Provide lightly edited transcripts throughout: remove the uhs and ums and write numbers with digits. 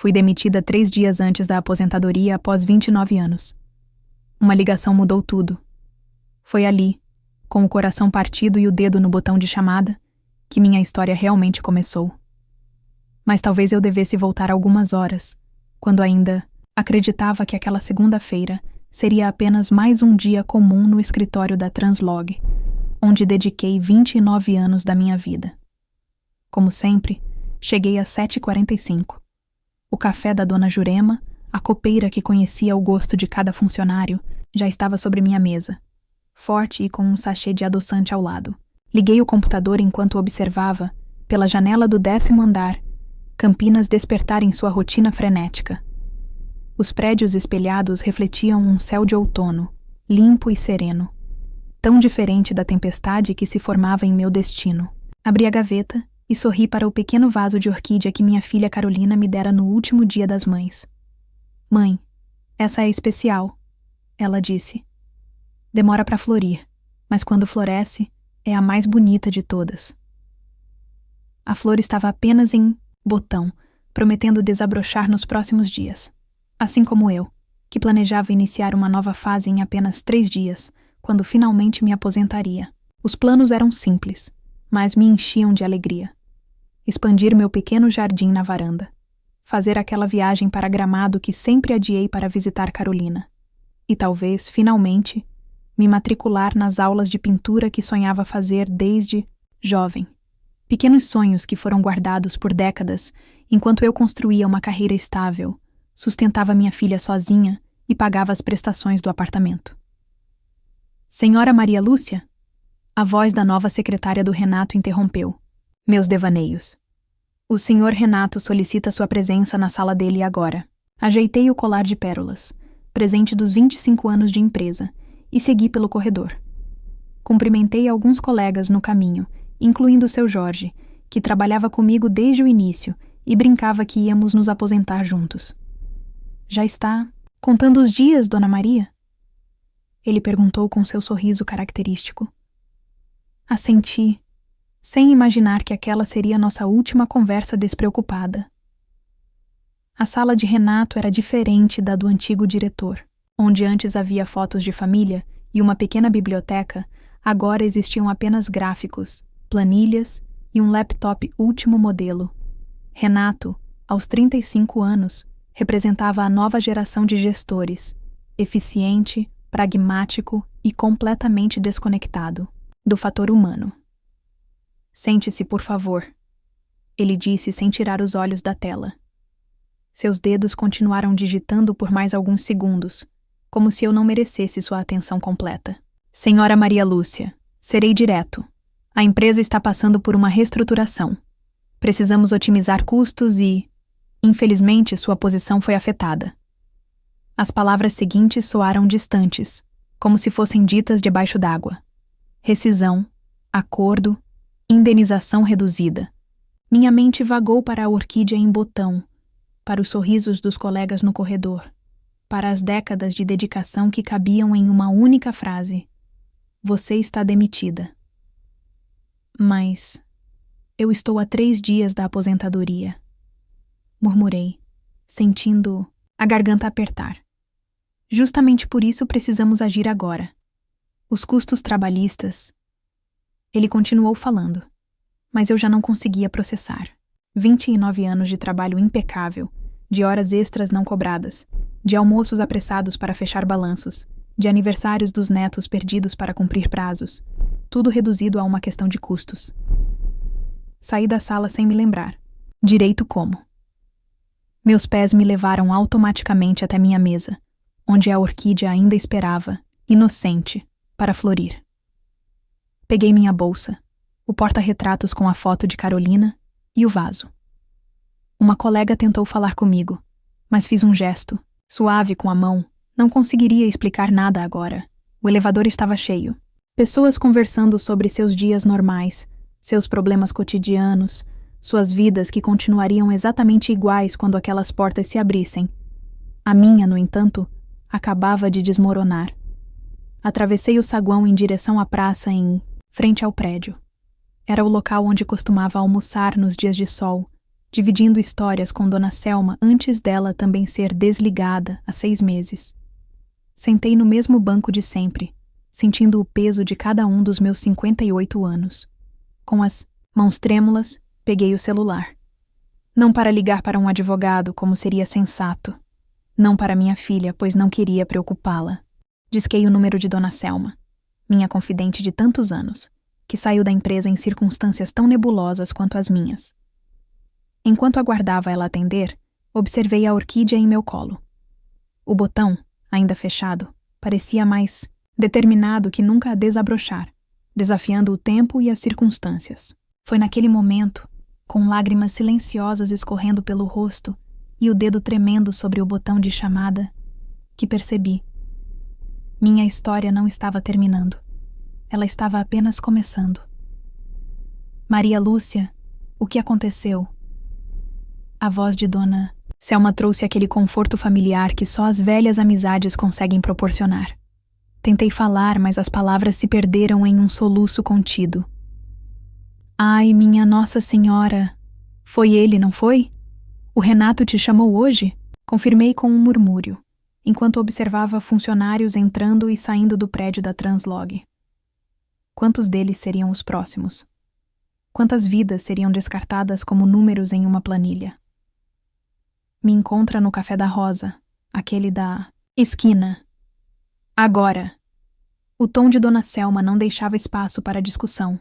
Fui demitida 3 dias antes da aposentadoria após 29 anos. Uma ligação mudou tudo. Foi ali, com o coração partido e o dedo no botão de chamada, que minha história realmente começou. Mas talvez eu devesse voltar algumas horas, quando ainda acreditava que aquela segunda-feira seria apenas mais um dia comum no escritório da Translog, onde dediquei 29 anos da minha vida. Como sempre, cheguei às 7h45. O café da dona Jurema, a copeira que conhecia o gosto de cada funcionário, já estava sobre minha mesa, forte e com um sachê de adoçante ao lado. Liguei o computador enquanto observava, pela janela do 10º andar, Campinas despertar em sua rotina frenética. Os prédios espelhados refletiam um céu de outono, limpo e sereno, tão diferente da tempestade que se formava em meu destino. Abri a gaveta e sorri para o pequeno vaso de orquídea que minha filha Carolina me dera no último dia das mães. "Mãe, essa é especial", ela disse. "Demora para florir, mas quando floresce, é a mais bonita de todas." A flor estava apenas em botão, prometendo desabrochar nos próximos dias. Assim como eu, que planejava iniciar uma nova fase em apenas 3 dias, quando finalmente me aposentaria. Os planos eram simples, mas me enchiam de alegria. Expandir meu pequeno jardim na varanda. Fazer aquela viagem para Gramado que sempre adiei para visitar Carolina. E talvez, finalmente, me matricular nas aulas de pintura que sonhava fazer desde jovem. Pequenos sonhos que foram guardados por décadas, enquanto eu construía uma carreira estável, sustentava minha filha sozinha e pagava as prestações do apartamento. "Senhora Maria Lúcia?" A voz da nova secretária do Renato interrompeu meus devaneios. "O senhor Renato solicita sua presença na sala dele agora." Ajeitei o colar de pérolas, presente dos 25 anos de empresa, e segui pelo corredor. Cumprimentei alguns colegas no caminho, incluindo o seu Jorge, que trabalhava comigo desde o início e brincava que íamos nos aposentar juntos. "Já está contando os dias, Dona Maria?" Ele perguntou com seu sorriso característico. Assenti, sem imaginar que aquela seria nossa última conversa despreocupada. A sala de Renato era diferente da do antigo diretor. Onde antes havia fotos de família e uma pequena biblioteca, agora existiam apenas gráficos, planilhas e um laptop último modelo. Renato, aos 35 anos, representava a nova geração de gestores, eficiente, pragmático e completamente desconectado do fator humano. "Sente-se, por favor", ele disse sem tirar os olhos da tela. Seus dedos continuaram digitando por mais alguns segundos, como se eu não merecesse sua atenção completa. "Senhora Maria Lúcia, serei direto. A empresa está passando por uma reestruturação. Precisamos otimizar custos e, infelizmente, sua posição foi afetada." As palavras seguintes soaram distantes, como se fossem ditas debaixo d'água. Rescisão, acordo, indenização reduzida. Minha mente vagou para a orquídea em botão, para os sorrisos dos colegas no corredor, para as décadas de dedicação que cabiam em uma única frase: "Você está demitida." "Mas eu estou a 3 dias da aposentadoria", murmurei, sentindo a garganta apertar. "Justamente por isso precisamos agir agora. Os custos trabalhistas..." Ele continuou falando, mas eu já não conseguia processar. 29 anos de trabalho impecável, de horas extras não cobradas, de almoços apressados para fechar balanços, de aniversários dos netos perdidos para cumprir prazos, tudo reduzido a uma questão de custos. Saí da sala sem me lembrar. Direito como. Meus pés me levaram automaticamente até minha mesa, onde a orquídea ainda esperava, inocente, para florir. Peguei minha bolsa, o porta-retratos com a foto de Carolina e o vaso. Uma colega tentou falar comigo, mas fiz um gesto, suave com a mão. Não conseguiria explicar nada agora. O elevador estava cheio. Pessoas conversando sobre seus dias normais, seus problemas cotidianos, suas vidas que continuariam exatamente iguais quando aquelas portas se abrissem. A minha, no entanto, acabava de desmoronar. Atravessei o saguão em direção à praça em frente ao prédio. Era o local onde costumava almoçar nos dias de sol, dividindo histórias com Dona Selma antes dela também ser desligada há 6 meses. Sentei no mesmo banco de sempre, sentindo o peso de cada um dos meus 58 anos. Com as mãos trêmulas, peguei o celular. Não para ligar para um advogado, como seria sensato. Não para minha filha, pois não queria preocupá-la. Disquei o número de Dona Selma, minha confidente de tantos anos, que saiu da empresa em circunstâncias tão nebulosas quanto as minhas. Enquanto aguardava ela atender, observei a orquídea em meu colo. O botão, ainda fechado, parecia mais determinado que nunca a desabrochar, desafiando o tempo e as circunstâncias. Foi naquele momento, com lágrimas silenciosas escorrendo pelo rosto e o dedo tremendo sobre o botão de chamada, que percebi. Minha história não estava terminando. Ela estava apenas começando. Maria Lúcia, o que aconteceu? A voz de Dona Selma trouxe aquele conforto familiar que só as velhas amizades conseguem proporcionar. Tentei falar, mas as palavras se perderam em um soluço contido. Ai, minha Nossa Senhora! Foi ele, não foi? O Renato te chamou hoje? Confirmei com um murmúrio, enquanto observava funcionários entrando e saindo do prédio da Translog. Quantos deles seriam os próximos? Quantas vidas seriam descartadas como números em uma planilha? Me encontra no Café da Rosa, aquele da esquina. Agora. O tom de Dona Selma não deixava espaço para discussão.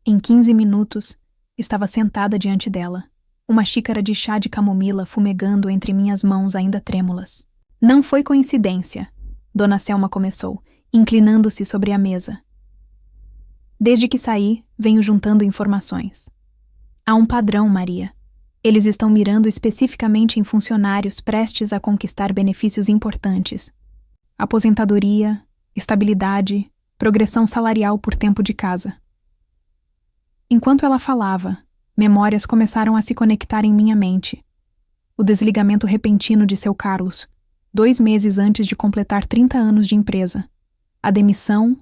Em 15 minutos, estava sentada diante dela, uma xícara de chá de camomila fumegando entre minhas mãos ainda trêmulas. Não foi coincidência, Dona Selma começou, inclinando-se sobre a mesa. Desde que saí, venho juntando informações. Há um padrão, Maria. Eles estão mirando especificamente em funcionários prestes a conquistar benefícios importantes. Aposentadoria, estabilidade, progressão salarial por tempo de casa. Enquanto ela falava, memórias começaram a se conectar em minha mente. O desligamento repentino de seu Carlos, 2 meses antes de completar 30 anos de empresa. A demissão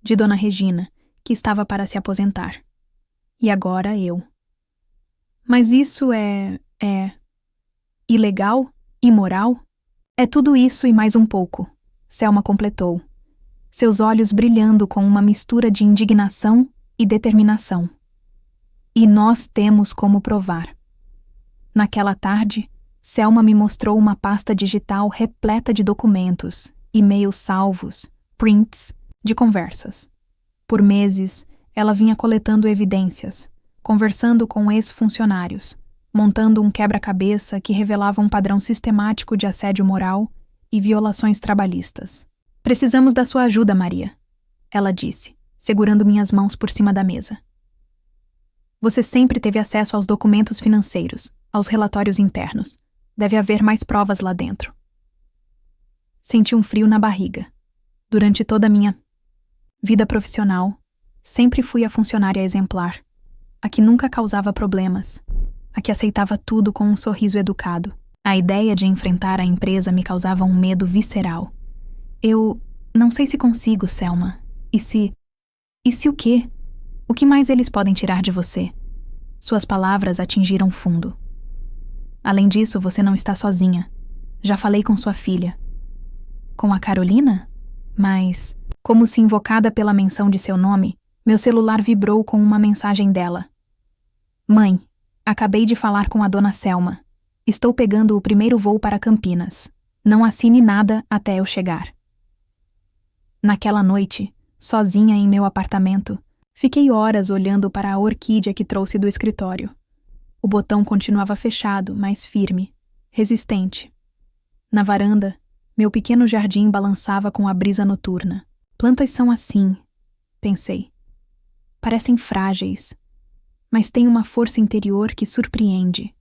de Dona Regina, que estava para se aposentar. E agora eu. Mas isso é ilegal? Imoral? É tudo isso e mais um pouco, Selma completou, seus olhos brilhando com uma mistura de indignação e determinação. E nós temos como provar. Naquela tarde, Selma me mostrou uma pasta digital repleta de documentos, e-mails salvos, prints de conversas. Por meses, ela vinha coletando evidências, conversando com ex-funcionários, montando um quebra-cabeça que revelava um padrão sistemático de assédio moral e violações trabalhistas. Precisamos da sua ajuda, Maria, ela disse, segurando minhas mãos por cima da mesa. Você sempre teve acesso aos documentos financeiros, aos relatórios internos. Deve haver mais provas lá dentro. Senti um frio na barriga. Durante toda a minha vida profissional, sempre fui a funcionária exemplar, a que nunca causava problemas, a que aceitava tudo com um sorriso educado. A ideia de enfrentar a empresa me causava um medo visceral. Eu não sei se consigo, Selma. E se o quê? O que mais eles podem tirar de você? Suas palavras atingiram fundo. Além disso, você não está sozinha. Já falei com sua filha. Com a Carolina? Mas, como se invocada pela menção de seu nome, meu celular vibrou com uma mensagem dela. Mãe, acabei de falar com a Dona Selma. Estou pegando o primeiro voo para Campinas. Não assine nada até eu chegar. Naquela noite, sozinha em meu apartamento, fiquei horas olhando para a orquídea que trouxe do escritório. O botão continuava fechado, mas firme, resistente. Na varanda, meu pequeno jardim balançava com a brisa noturna. Plantas são assim, pensei. Parecem frágeis, mas têm uma força interior que surpreende.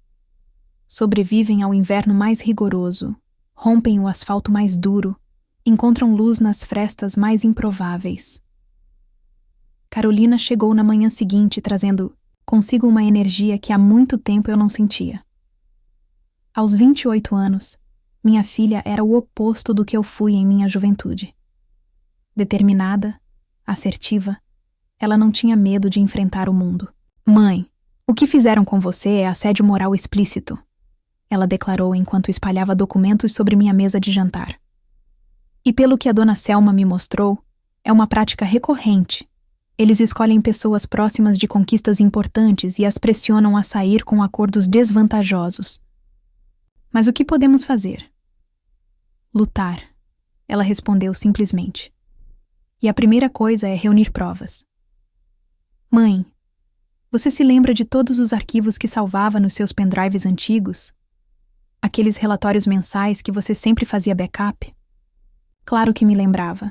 Sobrevivem ao inverno mais rigoroso, rompem o asfalto mais duro, encontram luz nas frestas mais improváveis. Carolina chegou na manhã seguinte trazendo consigo uma energia que há muito tempo eu não sentia. Aos 28 anos, minha filha era o oposto do que eu fui em minha juventude. Determinada, assertiva, ela não tinha medo de enfrentar o mundo. Mãe, O que fizeram com você é assédio moral explícito, ela declarou enquanto espalhava documentos sobre minha mesa de jantar. E pelo que a dona Selma me mostrou, é uma prática recorrente. Eles escolhem pessoas próximas de conquistas importantes e as pressionam a sair com acordos desvantajosos. Mas o que podemos fazer? Lutar, ela respondeu simplesmente. E a primeira coisa é reunir provas. Mãe, você se lembra de todos os arquivos que salvava nos seus pendrives antigos? Aqueles relatórios mensais que você sempre fazia backup? Claro que me lembrava.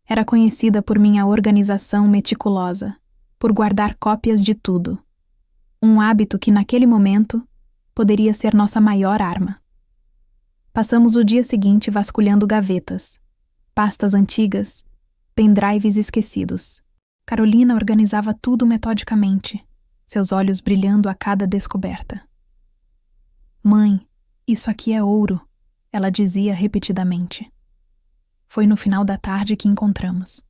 Era conhecida por minha organização meticulosa, por guardar cópias de tudo. Um hábito que, naquele momento, poderia ser nossa maior arma. Passamos o dia seguinte vasculhando gavetas, pastas antigas, pendrives esquecidos. Carolina organizava tudo metodicamente, seus olhos brilhando a cada descoberta. Mãe, isso aqui é ouro, ela dizia repetidamente. Foi no final da tarde que encontramos.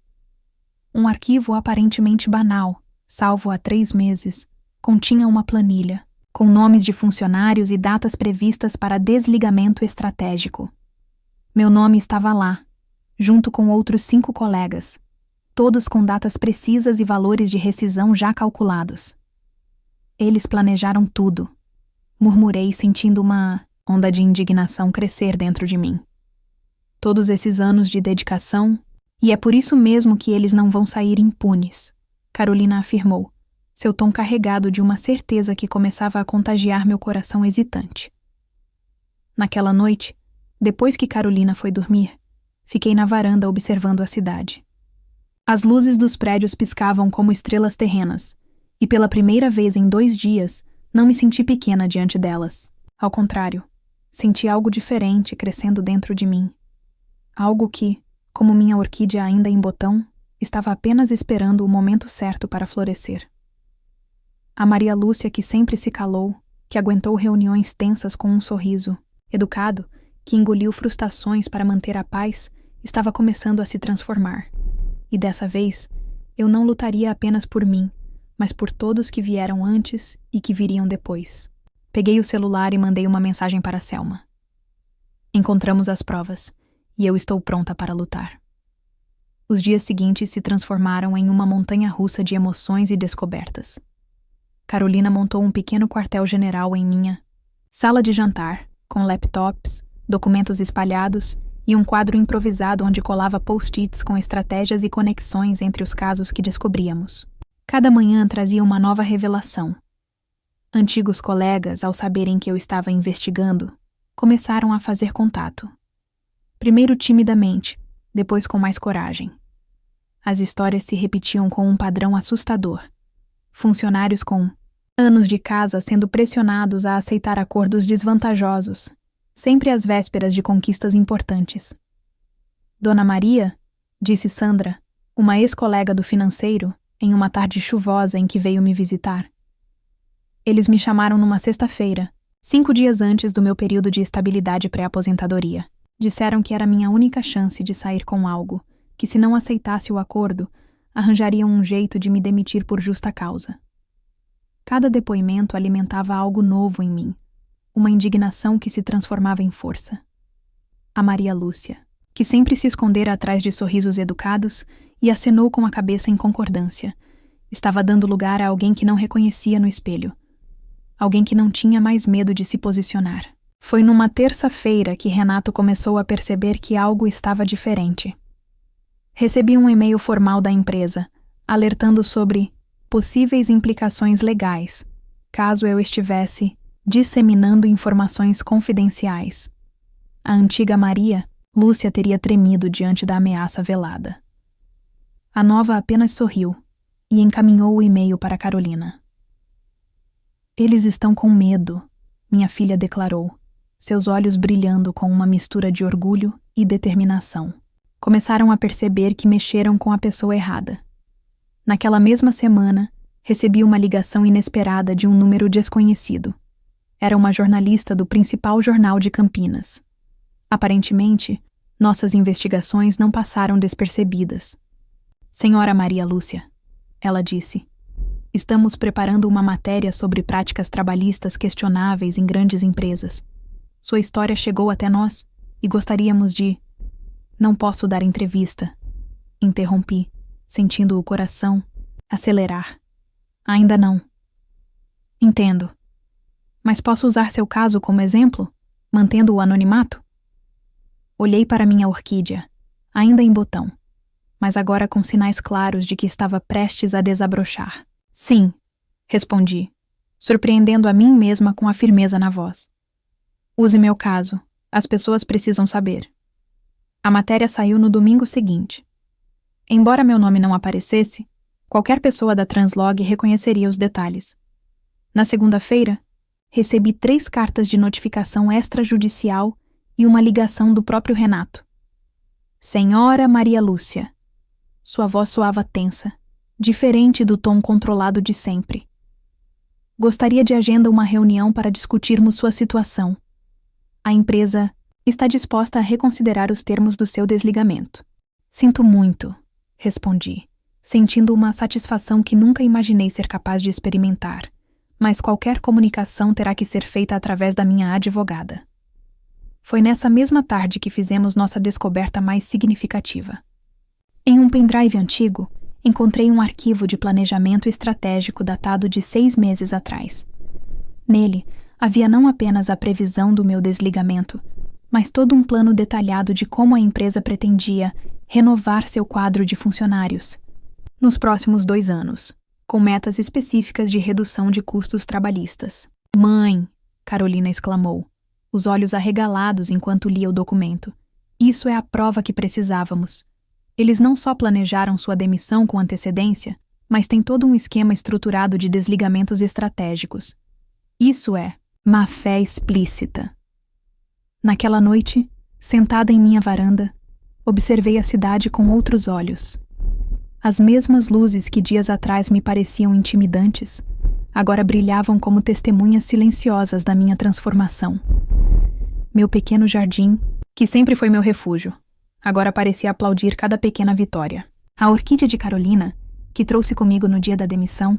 Um arquivo aparentemente banal, salvo há 3 meses, continha uma planilha, com nomes de funcionários e datas previstas para desligamento estratégico. Meu nome estava lá, junto com outros 5 colegas, todos com datas precisas e valores de rescisão já calculados. Eles planejaram tudo. Murmurei, sentindo uma onda de indignação crescer dentro de mim. Todos esses anos de dedicação, e é por isso mesmo que eles não vão sair impunes, Carolina afirmou, seu tom carregado de uma certeza que começava a contagiar meu coração hesitante. Naquela noite, depois que Carolina foi dormir, fiquei na varanda observando a cidade. As luzes dos prédios piscavam como estrelas terrenas, e pela primeira vez em 2 dias, não me senti pequena diante delas. Ao contrário, senti algo diferente crescendo dentro de mim. Algo que, como minha orquídea ainda em botão, estava apenas esperando o momento certo para florescer. A Maria Lúcia que sempre se calou, que aguentou reuniões tensas com um sorriso, educado, que engoliu frustrações para manter a paz, estava começando a se transformar. E dessa vez, eu não lutaria apenas por mim, mas por todos que vieram antes e que viriam depois. Peguei o celular e mandei uma mensagem para Selma. Encontramos as provas, e eu estou pronta para lutar. Os dias seguintes se transformaram em uma montanha-russa de emoções e descobertas. Carolina montou um pequeno quartel-general em minha sala de jantar, com laptops, documentos espalhados e um quadro improvisado onde colava post-its com estratégias e conexões entre os casos que descobríamos. Cada manhã trazia uma nova revelação. Antigos colegas, ao saberem que eu estava investigando, começaram a fazer contato. Primeiro timidamente, depois com mais coragem. As histórias se repetiam com um padrão assustador. Funcionários com anos de casa sendo pressionados a aceitar acordos desvantajosos, sempre às vésperas de conquistas importantes. Dona Maria, disse Sandra, uma ex-colega do financeiro, em uma tarde chuvosa em que veio me visitar. Eles me chamaram numa sexta-feira, 5 dias antes do meu período de estabilidade pré-aposentadoria. Disseram que era minha única chance de sair com algo, que se não aceitasse o acordo, arranjariam um jeito de me demitir por justa causa. Cada depoimento alimentava algo novo em mim, uma indignação que se transformava em força. A Maria Lúcia, que sempre se escondera atrás de sorrisos educados e acenou com a cabeça em concordância, estava dando lugar a alguém que não reconhecia no espelho, alguém que não tinha mais medo de se posicionar. Foi numa terça-feira que Renato começou a perceber que algo estava diferente. Recebi um e-mail formal da empresa, alertando sobre possíveis implicações legais, caso eu estivesse disseminando informações confidenciais. A antiga Maria, Lúcia, teria tremido diante da ameaça velada. A nova apenas sorriu e encaminhou o e-mail para Carolina. Eles estão com medo, minha filha declarou, seus olhos brilhando com uma mistura de orgulho e determinação. Começaram a perceber que mexeram com a pessoa errada. Naquela mesma semana, recebi uma ligação inesperada de um número desconhecido. Era uma jornalista do principal jornal de Campinas. Aparentemente, nossas investigações não passaram despercebidas. Senhora Maria Lúcia, ela disse, Estamos preparando uma matéria sobre práticas trabalhistas questionáveis em grandes empresas. Sua história chegou até nós e gostaríamos de... Não posso dar entrevista. Interrompi, sentindo o coração acelerar. Ainda não. Entendo. Mas posso usar seu caso como exemplo, mantendo o anonimato? Olhei para minha orquídea, ainda em botão, mas agora com sinais claros de que estava prestes a desabrochar. Sim, respondi, surpreendendo a mim mesma com a firmeza na voz. Use meu caso. As pessoas precisam saber. A matéria saiu no domingo seguinte. Embora meu nome não aparecesse, qualquer pessoa da Translog reconheceria os detalhes. Na segunda-feira, recebi 3 cartas de notificação extrajudicial e uma ligação do próprio Renato. Senhora Maria Lúcia. Sua voz soava tensa, diferente do tom controlado de sempre. Gostaria de agendar uma reunião para discutirmos sua situação. A empresa está disposta a reconsiderar os termos do seu desligamento. Sinto muito, respondi, sentindo uma satisfação que nunca imaginei ser capaz de experimentar, mas qualquer comunicação terá que ser feita através da minha advogada. Foi nessa mesma tarde que fizemos nossa descoberta mais significativa. Em um pendrive antigo, encontrei um arquivo de planejamento estratégico datado de 6 meses atrás. Nele, havia não apenas a previsão do meu desligamento, mas todo um plano detalhado de como a empresa pretendia renovar seu quadro de funcionários nos próximos 2 anos, com metas específicas de redução de custos trabalhistas. Mãe! Carolina exclamou, os olhos arregalados enquanto lia o documento. Isso é a prova que precisávamos. Eles não só planejaram sua demissão com antecedência, mas têm todo um esquema estruturado de desligamentos estratégicos. Isso é má-fé explícita. Naquela noite, sentada em minha varanda, observei a cidade com outros olhos. As mesmas luzes que dias atrás me pareciam intimidantes, agora brilhavam como testemunhas silenciosas da minha transformação. Meu pequeno jardim, que sempre foi meu refúgio, agora parecia aplaudir cada pequena vitória. A orquídea de Carolina, que trouxe comigo no dia da demissão,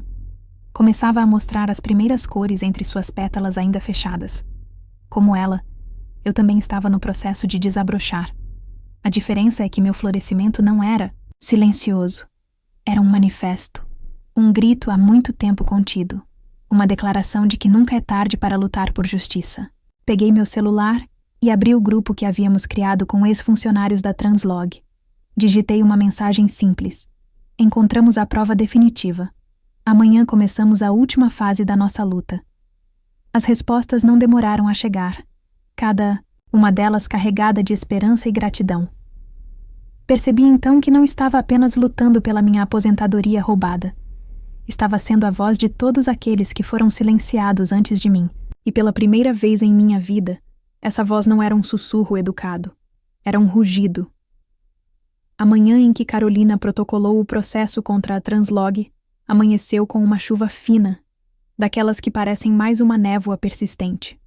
começava a mostrar as primeiras cores entre suas pétalas ainda fechadas. Como ela, eu também estava no processo de desabrochar. A diferença é que meu florescimento não era silencioso. Era um manifesto, um grito há muito tempo contido, uma declaração de que nunca é tarde para lutar por justiça. Peguei meu celular e abri o grupo que havíamos criado com ex-funcionários da Translog. Digitei uma mensagem simples. Encontramos a prova definitiva. Amanhã começamos a última fase da nossa luta. As respostas não demoraram a chegar, cada uma delas carregada de esperança e gratidão. Percebi então que não estava apenas lutando pela minha aposentadoria roubada. Estava sendo a voz de todos aqueles que foram silenciados antes de mim, e pela primeira vez em minha vida, essa voz não era um sussurro educado, era um rugido. A manhã em que Carolina protocolou o processo contra a Translog amanheceu com uma chuva fina, daquelas que parecem mais uma névoa persistente.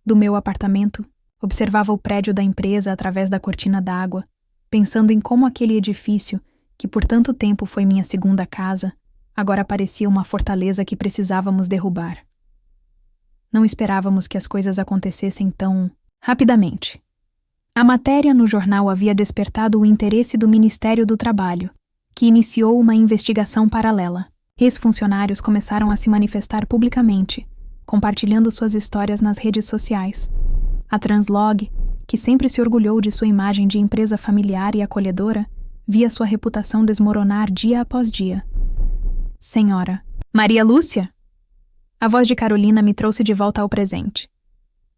Do meu apartamento, observava o prédio da empresa através da cortina d'água, pensando em como aquele edifício, que por tanto tempo foi minha segunda casa, agora parecia uma fortaleza que precisávamos derrubar. Não esperávamos que as coisas acontecessem tão rapidamente. A matéria no jornal havia despertado o interesse do Ministério do Trabalho, que iniciou uma investigação paralela. Ex-funcionários começaram a se manifestar publicamente, compartilhando suas histórias nas redes sociais. A Translog, que sempre se orgulhou de sua imagem de empresa familiar e acolhedora, via sua reputação desmoronar dia após dia. Senhora Maria Lúcia? A voz de Carolina me trouxe de volta ao presente.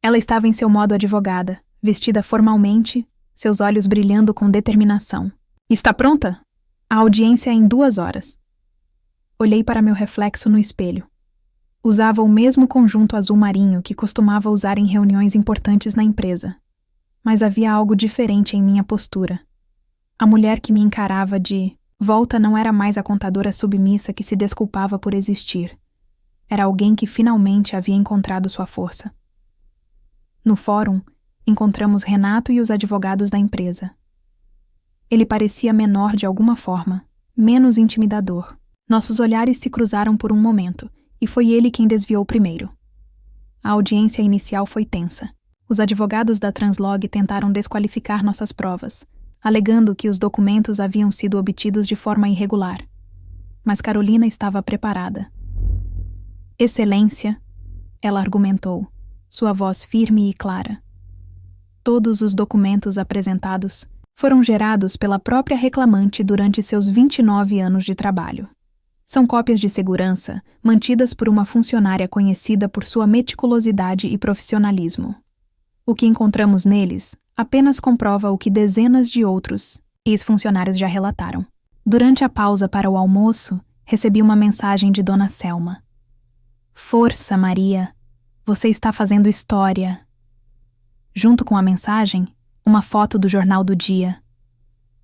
Ela estava em seu modo advogada, vestida formalmente, seus olhos brilhando com determinação. Está pronta? A audiência é em 2 horas. Olhei para meu reflexo no espelho. Usava o mesmo conjunto azul marinho que costumava usar em reuniões importantes na empresa. Mas havia algo diferente em minha postura. A mulher que me encarava de volta não era mais a contadora submissa que se desculpava por existir. Era alguém que finalmente havia encontrado sua força. No fórum, encontramos Renato e os advogados da empresa. Ele parecia menor de alguma forma, menos intimidador. Nossos olhares se cruzaram por um momento, e foi ele quem desviou primeiro. A audiência inicial foi tensa. Os advogados da Translog tentaram desqualificar nossas provas, alegando que os documentos haviam sido obtidos de forma irregular. Mas Carolina estava preparada. Excelência, ela argumentou, sua voz firme e clara. Todos os documentos apresentados foram gerados pela própria reclamante durante seus 29 anos de trabalho. São cópias de segurança mantidas por uma funcionária conhecida por sua meticulosidade e profissionalismo. O que encontramos neles apenas comprova o que dezenas de outros ex-funcionários já relataram. Durante a pausa para o almoço, recebi uma mensagem de Dona Selma. Força, Maria! Você está fazendo história! Junto com a mensagem, uma foto do jornal do dia.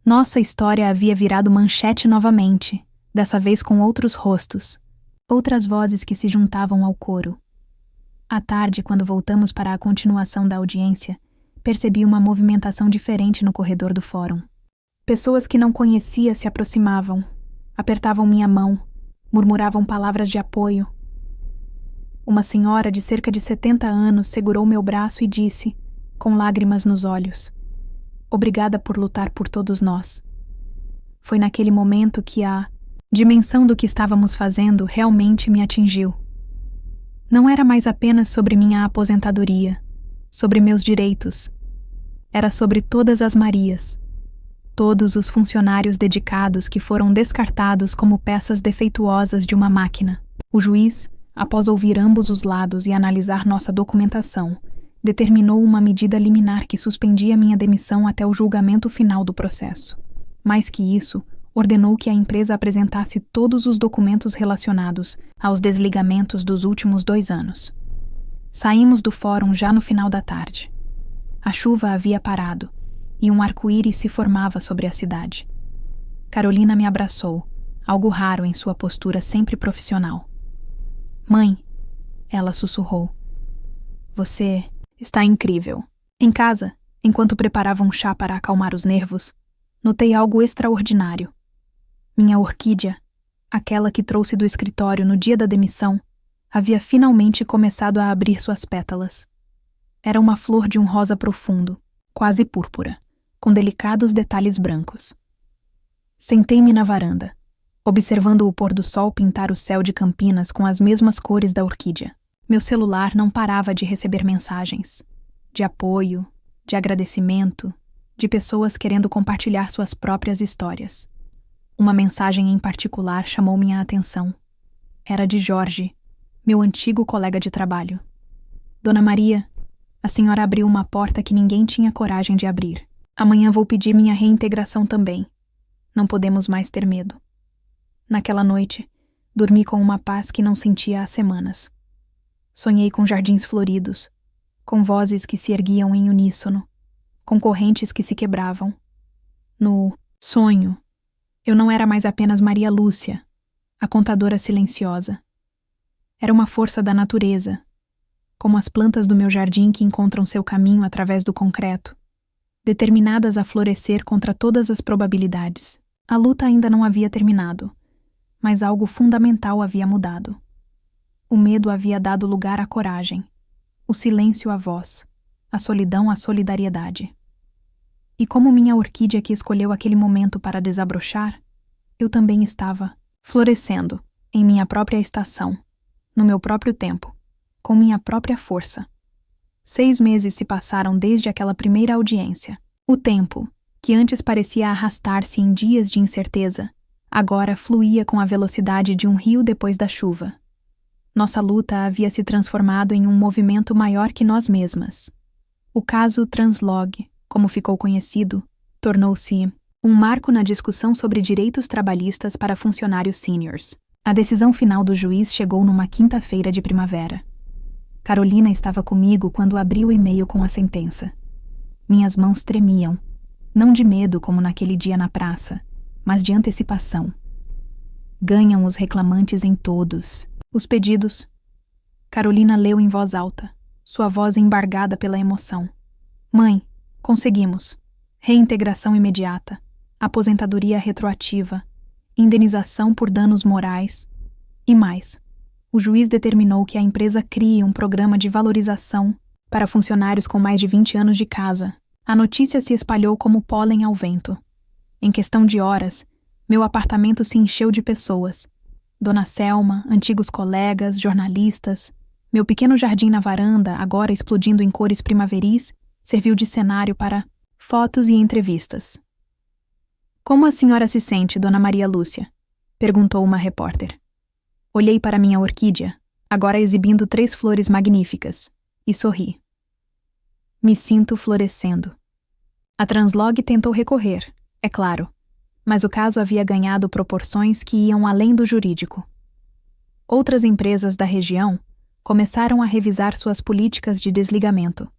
Nossa história havia virado manchete novamente, dessa vez com outros rostos, outras vozes que se juntavam ao coro. À tarde, quando voltamos para a continuação da audiência, percebi uma movimentação diferente no corredor do fórum. Pessoas que não conhecia se aproximavam, apertavam minha mão, murmuravam palavras de apoio. Uma senhora de cerca de 70 anos segurou meu braço e disse, com lágrimas nos olhos, obrigada por lutar por todos nós. Foi naquele momento que a dimensão do que estávamos fazendo realmente me atingiu. Não era mais apenas sobre minha aposentadoria, sobre meus direitos. Era sobre todas as Marias, todos os funcionários dedicados que foram descartados como peças defeituosas de uma máquina. O juiz, após ouvir ambos os lados e analisar nossa documentação, determinou uma medida liminar que suspendia minha demissão até o julgamento final do processo. Mais que isso, ordenou que a empresa apresentasse todos os documentos relacionados aos desligamentos dos últimos 2 anos. Saímos do fórum já no final da tarde. A chuva havia parado e um arco-íris se formava sobre a cidade. Carolina me abraçou, algo raro em sua postura sempre profissional. Mãe, ela sussurrou. Você está incrível. Em casa, enquanto preparava um chá para acalmar os nervos, notei algo extraordinário. Minha orquídea, aquela que trouxe do escritório no dia da demissão, havia finalmente começado a abrir suas pétalas. Era uma flor de um rosa profundo, quase púrpura, com delicados detalhes brancos. Sentei-me na varanda, observando o pôr do sol pintar o céu de Campinas com as mesmas cores da orquídea. Meu celular não parava de receber mensagens, de apoio, de agradecimento, de pessoas querendo compartilhar suas próprias histórias. Uma mensagem em particular chamou minha atenção. Era de Jorge, meu antigo colega de trabalho. Dona Maria, a senhora abriu uma porta que ninguém tinha coragem de abrir. Amanhã vou pedir minha reintegração também. Não podemos mais ter medo. Naquela noite, dormi com uma paz que não sentia há semanas. Sonhei com jardins floridos, com vozes que se erguiam em uníssono, com correntes que se quebravam. No sonho, eu não era mais apenas Maria Lúcia, a contadora silenciosa. Era uma força da natureza, como as plantas do meu jardim que encontram seu caminho através do concreto, determinadas a florescer contra todas as probabilidades. A luta ainda não havia terminado, mas algo fundamental havia mudado. O medo havia dado lugar à coragem, o silêncio à voz, a solidão à solidariedade. E como minha orquídea que escolheu aquele momento para desabrochar, eu também estava florescendo em minha própria estação, no meu próprio tempo, com minha própria força. 6 meses se passaram desde aquela primeira audiência. O tempo, que antes parecia arrastar-se em dias de incerteza, agora fluía com a velocidade de um rio depois da chuva. Nossa luta havia se transformado em um movimento maior que nós mesmas. O caso Translog, como ficou conhecido, tornou-se um marco na discussão sobre direitos trabalhistas para funcionários seniors. A decisão final do juiz chegou numa quinta-feira de primavera. Carolina estava comigo quando abri o e-mail com a sentença. Minhas mãos tremiam, não de medo como naquele dia na praça, mas de antecipação. Ganham os reclamantes em todos. Os pedidos. Carolina leu em voz alta, sua voz embargada pela emoção. Mãe, conseguimos. Reintegração imediata, aposentadoria retroativa, indenização por danos morais e mais. O juiz determinou que a empresa crie um programa de valorização para funcionários com mais de 20 anos de casa. A notícia se espalhou como pólen ao vento. Em questão de horas, meu apartamento se encheu de pessoas. Dona Selma, antigos colegas, jornalistas. Meu pequeno jardim na varanda, agora explodindo em cores primaveris, serviu de cenário para fotos e entrevistas. "Como a senhora se sente, Dona Maria Lúcia?" perguntou uma repórter. Olhei para minha orquídea, agora exibindo 3 flores magníficas, e sorri. Me sinto florescendo. A Translog tentou recorrer, é claro, mas o caso havia ganhado proporções que iam além do jurídico. Outras empresas da região começaram a revisar suas políticas de desligamento.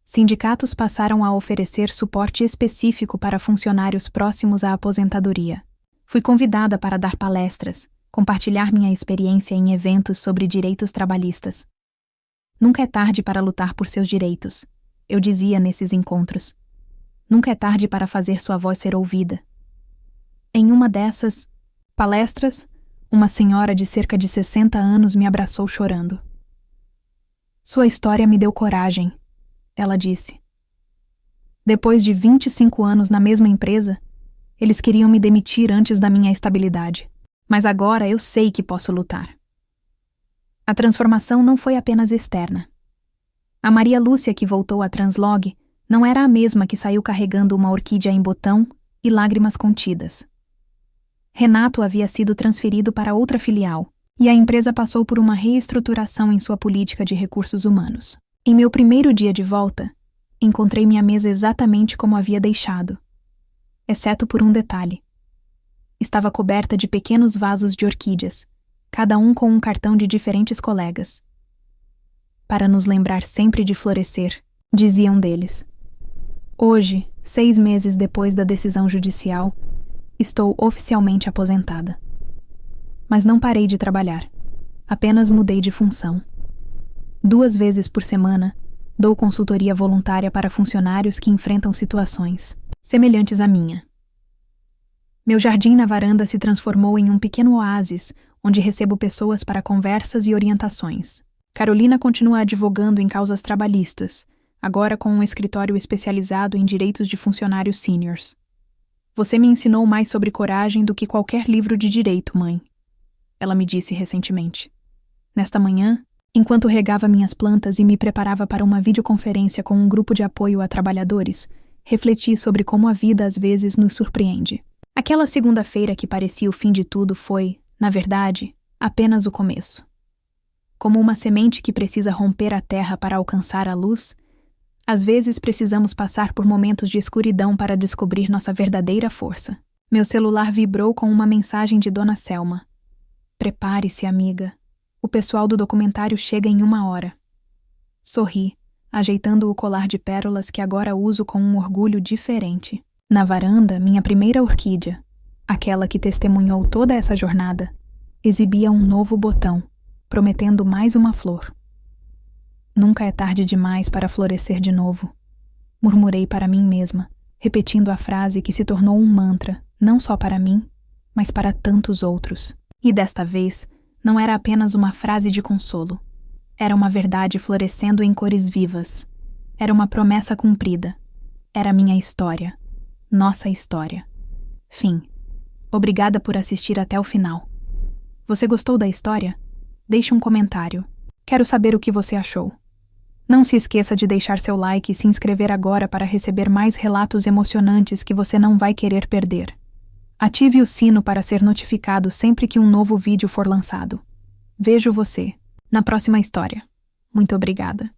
Sindicatos passaram a oferecer suporte específico para funcionários próximos à aposentadoria. Fui convidada para dar palestras, compartilhar minha experiência em eventos sobre direitos trabalhistas. Nunca é tarde para lutar por seus direitos, eu dizia nesses encontros. Nunca é tarde para fazer sua voz ser ouvida. Em uma dessas palestras, uma senhora de cerca de 60 anos me abraçou chorando. "Sua história me deu coragem", ela disse. Depois de 25 anos na mesma empresa, eles queriam me demitir antes da minha estabilidade. Mas agora eu sei que posso lutar. A transformação não foi apenas externa. A Maria Lúcia que voltou à Translog não era a mesma que saiu carregando uma orquídea em botão e lágrimas contidas. Renato havia sido transferido para outra filial, e a empresa passou por uma reestruturação em sua política de recursos humanos. Em meu primeiro dia de volta, encontrei minha mesa exatamente como havia deixado, exceto por um detalhe. Estava coberta de pequenos vasos de orquídeas, cada um com um cartão de diferentes colegas. "Para nos lembrar sempre de florescer", dizia um deles. Hoje, 6 meses depois da decisão judicial, estou oficialmente aposentada. Mas não parei de trabalhar, apenas mudei de função. 2 vezes por semana, dou consultoria voluntária para funcionários que enfrentam situações semelhantes à minha. Meu jardim na varanda se transformou em um pequeno oásis, onde recebo pessoas para conversas e orientações. Carolina continua advogando em causas trabalhistas, agora com um escritório especializado em direitos de funcionários seniors. "Você me ensinou mais sobre coragem do que qualquer livro de direito, mãe", ela me disse recentemente. Nesta manhã, enquanto regava minhas plantas e me preparava para uma videoconferência com um grupo de apoio a trabalhadores, refleti sobre como a vida às vezes nos surpreende. Aquela segunda-feira que parecia o fim de tudo foi, na verdade, apenas o começo. Como uma semente que precisa romper a terra para alcançar a luz, às vezes precisamos passar por momentos de escuridão para descobrir nossa verdadeira força. Meu celular vibrou com uma mensagem de Dona Selma. "Prepare-se, amiga. O pessoal do documentário chega em 1 hora." Sorri, ajeitando o colar de pérolas que agora uso com um orgulho diferente. Na varanda, minha primeira orquídea, aquela que testemunhou toda essa jornada, exibia um novo botão, prometendo mais uma flor. "Nunca é tarde demais para florescer de novo", murmurei para mim mesma, repetindo a frase que se tornou um mantra, não só para mim, mas para tantos outros. E desta vez, não era apenas uma frase de consolo. Era uma verdade florescendo em cores vivas. Era uma promessa cumprida. Era minha história. Nossa história. Fim. Obrigada por assistir até o final. Você gostou da história? Deixe um comentário. Quero saber o que você achou. Não se esqueça de deixar seu like e se inscrever agora para receber mais relatos emocionantes que você não vai querer perder. Ative o sino para ser notificado sempre que um novo vídeo for lançado. Vejo você na próxima história. Muito obrigada.